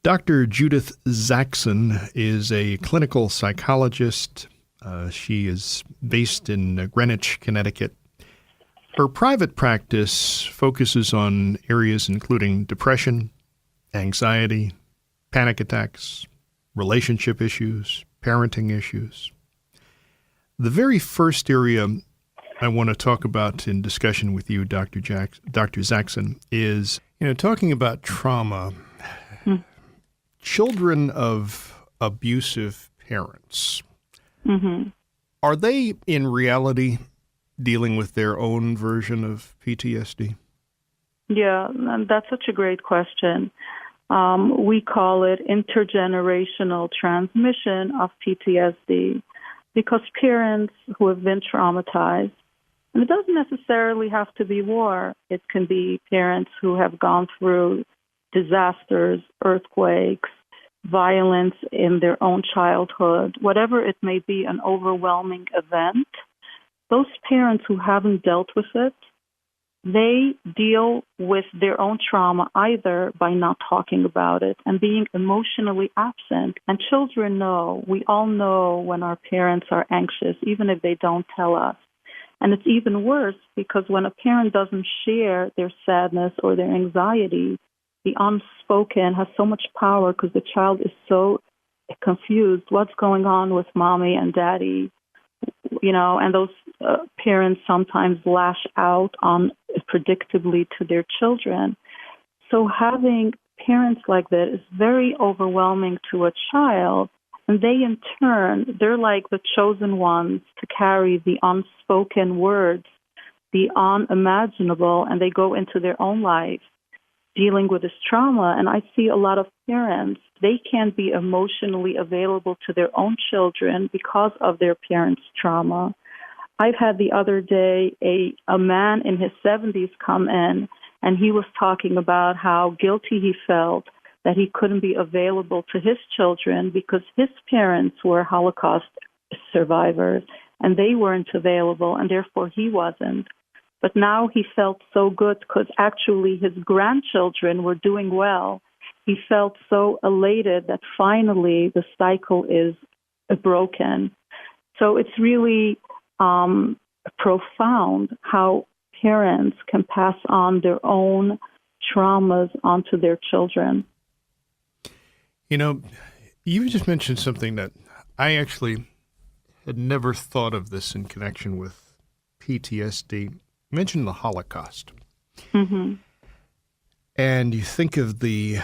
Dr. Judith Zackson is a clinical psychologist. She is based in Greenwich, Connecticut. Her private practice focuses on areas including depression, anxiety, panic attacks, relationship issues, parenting issues. The very first area I want to talk about in discussion with you, Dr. Zackson, is, talking about trauma. Children of abusive parents, are they in reality dealing with their own version of PTSD? Yeah, that's such a great question. We call it intergenerational transmission of PTSD because parents who have been traumatized, and it doesn't necessarily have to be war. It can be parents who have gone through disasters, earthquakes, violence in their own childhood, whatever it may be, an overwhelming event. Those parents who haven't dealt with it, they deal with their own trauma either by not talking about it and being emotionally absent. And children know, we all know when our parents are anxious, even if they don't tell us. And it's even worse because when a parent doesn't share their sadness or their anxiety, the unspoken has so much power because the child is so confused. What's going on with mommy and daddy? And those parents sometimes lash out unpredictably to their children. So having parents like that is very overwhelming to a child. And they, in turn, they're like the chosen ones to carry the unspoken words, the unimaginable, and they go into their own life dealing with this trauma. And I see a lot of parents, they can't be emotionally available to their own children because of their parents' trauma. I've had the other day a man in his 70s come in, and he was talking about how guilty he felt that he couldn't be available to his children because his parents were Holocaust survivors, and they weren't available, and therefore he wasn't. But now he felt so good because actually his grandchildren were doing well. He felt so elated that finally the cycle is broken. So it's really profound how parents can pass on their own traumas onto their children. You just mentioned something that I actually had never thought of this in connection with PTSD. You mentioned the Holocaust. Mm-hmm. And you think of the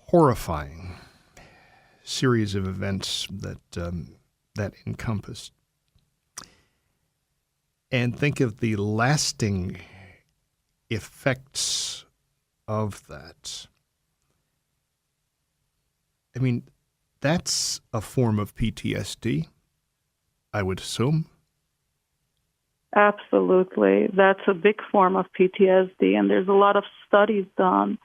horrifying series of events that encompassed. And think of the lasting effects of that. I mean, that's a form of PTSD, I would assume. Absolutely. That's a big form of PTSD, and there's a lot of studies done.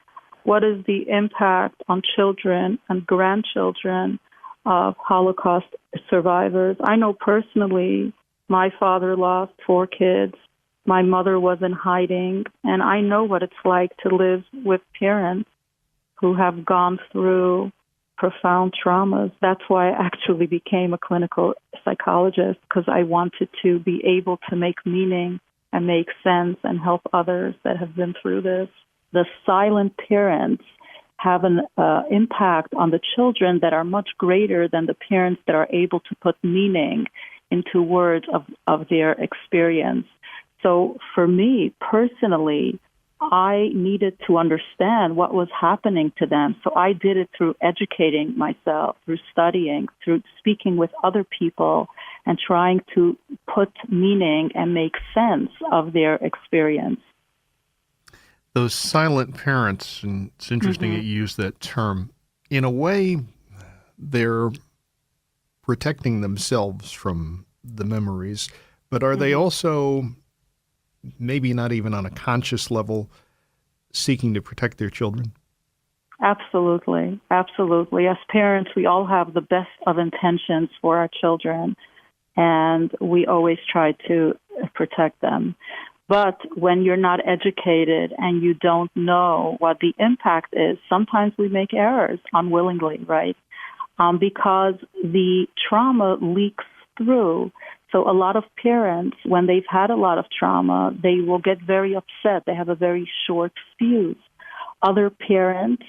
What is the impact on children and grandchildren of Holocaust survivors? I know personally, my father lost 4 kids. My mother was in hiding, and I know what it's like to live with parents who have gone through profound traumas. That's why I actually became a clinical psychologist, because I wanted to be able to make meaning and make sense and help others that have been through this. The silent parents have an impact on the children that are much greater than the parents that are able to put meaning into words of their experience. So for me personally, I needed to understand what was happening to them. So I did it through educating myself, through studying, through speaking with other people, and trying to put meaning and make sense of their experience. Those silent parents, and it's interesting that you use that term, in a way, they're protecting themselves from the memories, but are they also, maybe not even on a conscious level, seeking to protect their children? Absolutely. Absolutely. As parents, we all have the best of intentions for our children, and we always try to protect them. But when you're not educated and you don't know what the impact is, sometimes we make errors unwillingly, right? Because the trauma leaks through. So a lot of parents, when they've had a lot of trauma, they will get very upset. They have a very short fuse. Other parents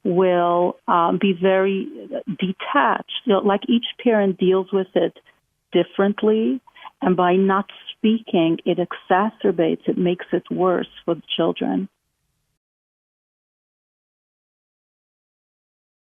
will be very detached. Like each parent deals with it differently, and by not speaking, it exacerbates, it makes it worse for the children.